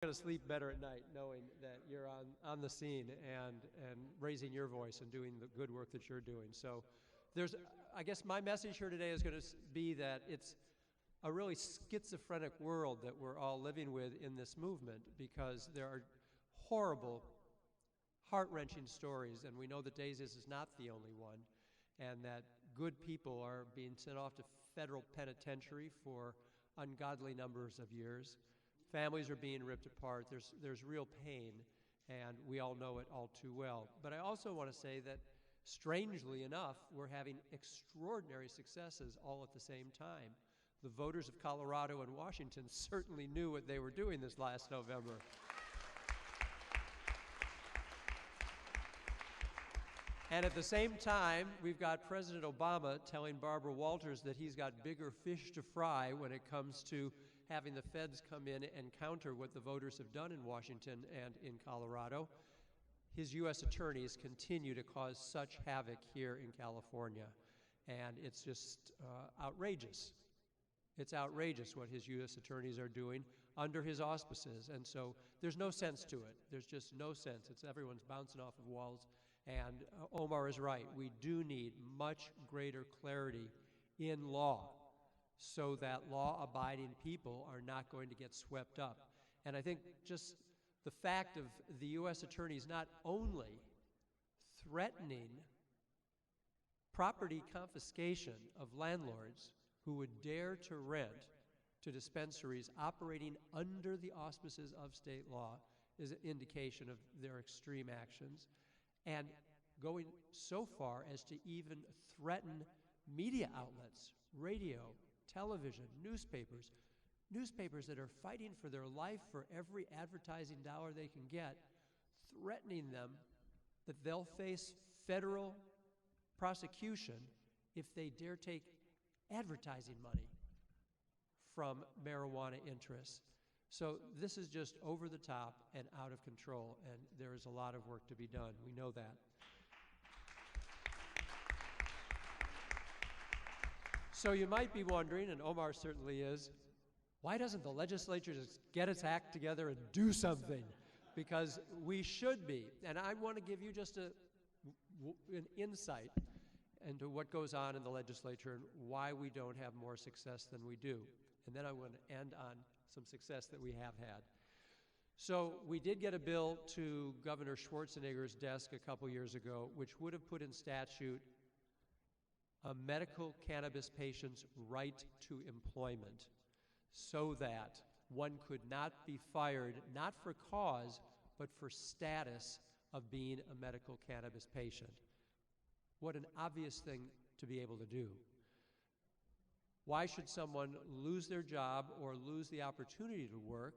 Going to sleep better at night knowing that you're on the scene and raising your voice and doing the good work that you're doing. So I guess my message here today is going to be that it's a really schizophrenic world that we're all living with in this movement, because there are horrible, heart-wrenching stories, and we know that Daisies is not the only one, and that good people are being sent off to federal penitentiary for ungodly numbers of years. Families are being ripped apart. There's real pain, and we all know it all too well. But I also want to say that, strangely enough, we're having extraordinary successes all at the same time. The voters of Colorado and Washington certainly knew what they were doing this last November. And at the same time, we've got President Obama telling Barbara Walters that he's got bigger fish to fry when it comes to having the feds come in and counter what the voters have done in Washington and in Colorado. His U.S. attorneys continue to cause such havoc here in California, and it's just outrageous. It's outrageous what his U.S. attorneys are doing under his auspices, and so there's no sense to it. There's just no sense. Everyone's bouncing off of walls, and Omar is right. We do need much greater clarity in law so that law-abiding people are not going to get swept up. And I think just the fact of the U.S. attorneys not only threatening property confiscation of landlords who would dare to rent to dispensaries operating under the auspices of state law is an indication of their extreme actions, and going so far as to even threaten media outlets, radio, television, newspapers that are fighting for their life for every advertising dollar they can get, threatening them that they'll face federal prosecution if they dare take advertising money from marijuana interests. So this is just over the top and out of control, and there is a lot of work to be done. We know that. So you might be wondering, and Omar certainly is, why doesn't the legislature just get its act together and do something? Because we should be. And I want to give you just an insight into what goes on in the legislature and why we don't have more success than we do. And then I want to end on some success that we have had. So we did get a bill to Governor Schwarzenegger's desk a couple years ago, which would have put in statute a medical cannabis patient's right to employment, so that one could not be fired, not for cause, but for status of being a medical cannabis patient. What an obvious thing to be able to do. Why should someone lose their job or lose the opportunity to work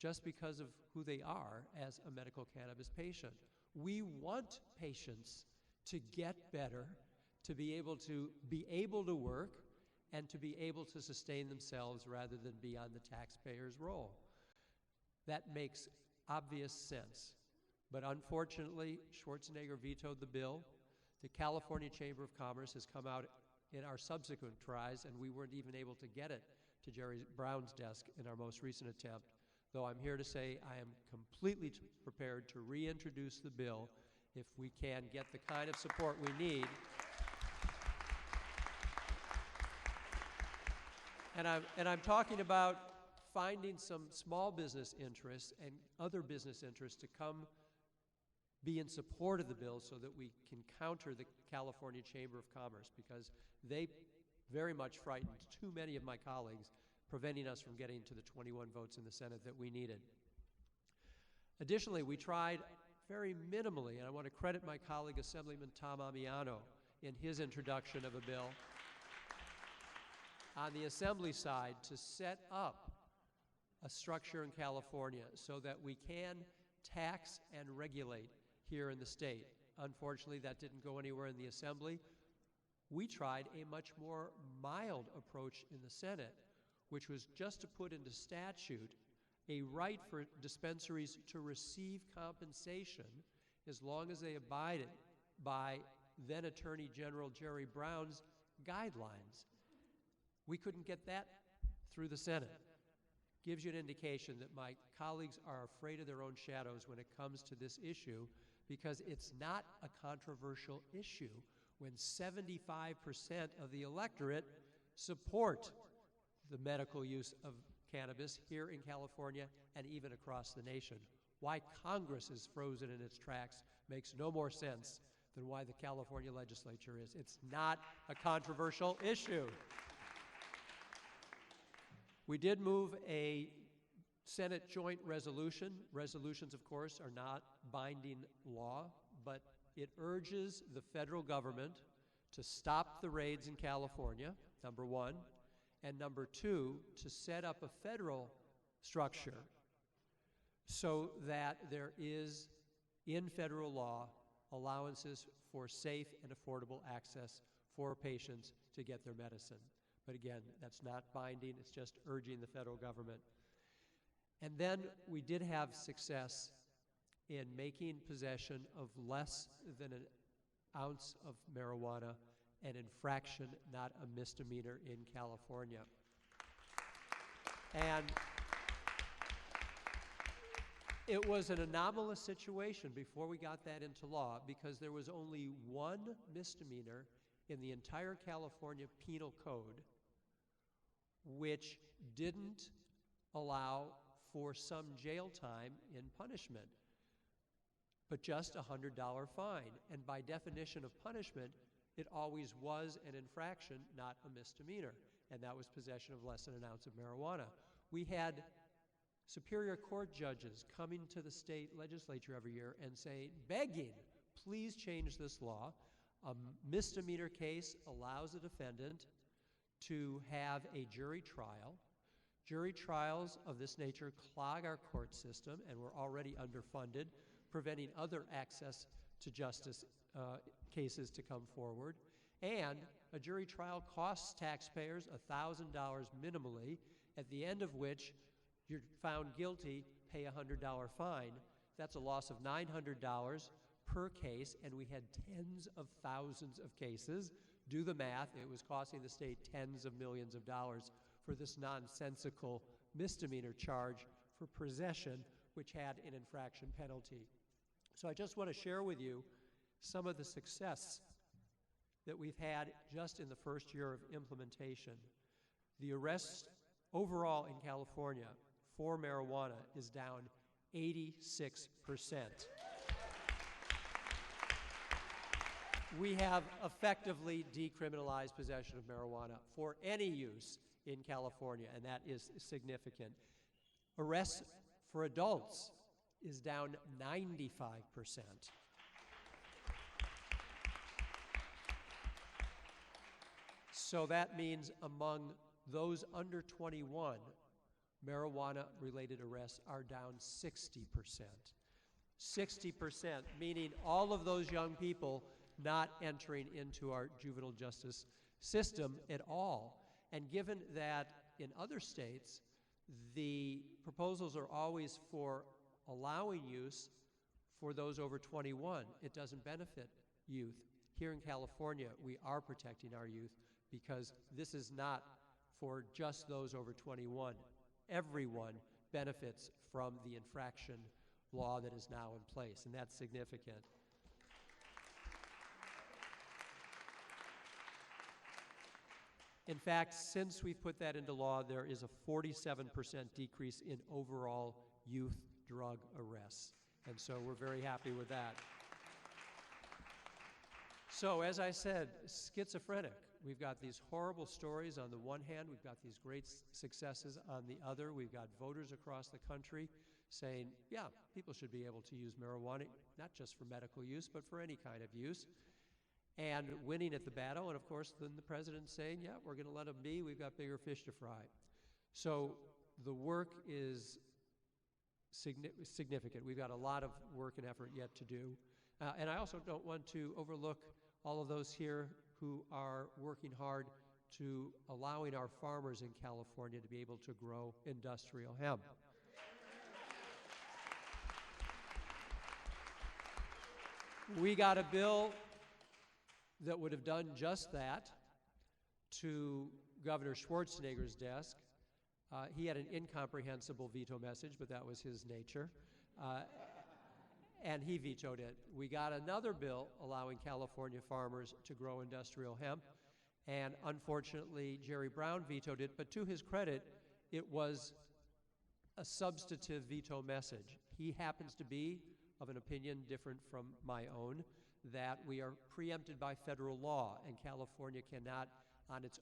just because of who they are as a medical cannabis patient? We want patients to get better, to be able to work, and to be able to sustain themselves rather than be on the taxpayer's roll. That makes obvious sense. But unfortunately, Schwarzenegger vetoed the bill. The California Chamber of Commerce has come out in our subsequent tries, and we weren't even able to get it to Jerry Brown's desk in our most recent attempt, though I'm here to say I am completely prepared to reintroduce the bill if we can get the kind of support we need. And I'm talking about finding some small business interests and other business interests to come be in support of the bill so that we can counter the California Chamber of Commerce, because they very much frightened too many of my colleagues, preventing us from getting to the 21 votes in the Senate that we needed. Additionally, we tried very minimally, and I want to credit my colleague Assemblyman Tom Amiano in his introduction of a bill on the Assembly side to set up a structure in California so that we can tax and regulate here in the state. Unfortunately, that didn't go anywhere in the Assembly. We tried a much more mild approach in the Senate, which was just to put into statute a right for dispensaries to receive compensation as long as they abided by then Attorney General Jerry Brown's guidelines. We couldn't get that through the Senate. gives you an indication that my colleagues are afraid of their own shadows when it comes to this issue, because it's not a controversial issue when 75% of the electorate support the medical use of cannabis here in California and even across the nation. Why Congress is frozen in its tracks makes no more sense than why the California legislature is. It's not a controversial issue. We did move a Senate joint resolution. Resolutions, of course, are not binding law, but it urges the federal government to stop the raids in California, number one, and number two, to set up a federal structure so that there is, in federal law, allowances for safe and affordable access for patients to get their medicine. But again, that's not binding, it's just urging the federal government. And then we did have success in making possession of less than an ounce of marijuana an infraction, not a misdemeanor in California. And it was an anomalous situation before we got that into law, because there was only one misdemeanor in the entire California Penal Code which didn't allow for some jail time in punishment, but just a $100 fine. And by definition of punishment, it always was an infraction, not a misdemeanor, and that was possession of less than an ounce of marijuana. We had Superior Court judges coming to the state legislature every year and saying, begging, please change this law. A misdemeanor case allows a defendant to have a jury trial. Jury trials of this nature clog our court system, and we're already underfunded, preventing other access to justice cases to come forward. And a jury trial costs taxpayers $1,000 minimally, at the end of which you're found guilty, pay a $100 fine. That's a loss of $900 per case, and we had tens of thousands of cases. Do the math, it was costing the state tens of millions of dollars for this nonsensical misdemeanor charge for possession, which had an infraction penalty. So I just want to share with you some of the success that we've had just in the first year of implementation. The arrests overall in California for marijuana is down 86%. We have effectively decriminalized possession of marijuana for any use in California, and that is significant. Arrests for adults is down 95%. So that means among those under 21, marijuana-related arrests are down 60%. 60%, meaning all of those young people not entering into our juvenile justice system at all. And given that in other states, the proposals are always for allowing use for those over 21, it doesn't benefit youth. Here in California, we are protecting our youth because this is not for just those over 21. Everyone benefits from the infraction law that is now in place, and that's significant. In fact, since we put that into law, there is a 47% decrease in overall youth drug arrests. And so we're very happy with that. So as I said, schizophrenic. We've got these horrible stories on the one hand, we've got these great successes on the other. We've got voters across the country saying, yeah, people should be able to use marijuana, not just for medical use, but for any kind of use. And winning at the battle, and of course then the president saying, yeah, we're going to let them be, we've got bigger fish to fry. So the work is significant. We've got a lot of work and effort yet to do. And I also don't want to overlook all of those here who are working hard to allowing our farmers in California to be able to grow industrial hemp. We got a bill that would have done just that to Governor Schwarzenegger's desk, He had an incomprehensible veto message, but that was his nature. Uh, and he vetoed it. We got another bill allowing California farmers to grow industrial hemp, and unfortunately, Jerry Brown vetoed it, but to his credit, it was a substantive veto message. He happens to be of an opinion different from my own, that we are preempted by federal law, and California cannot, on its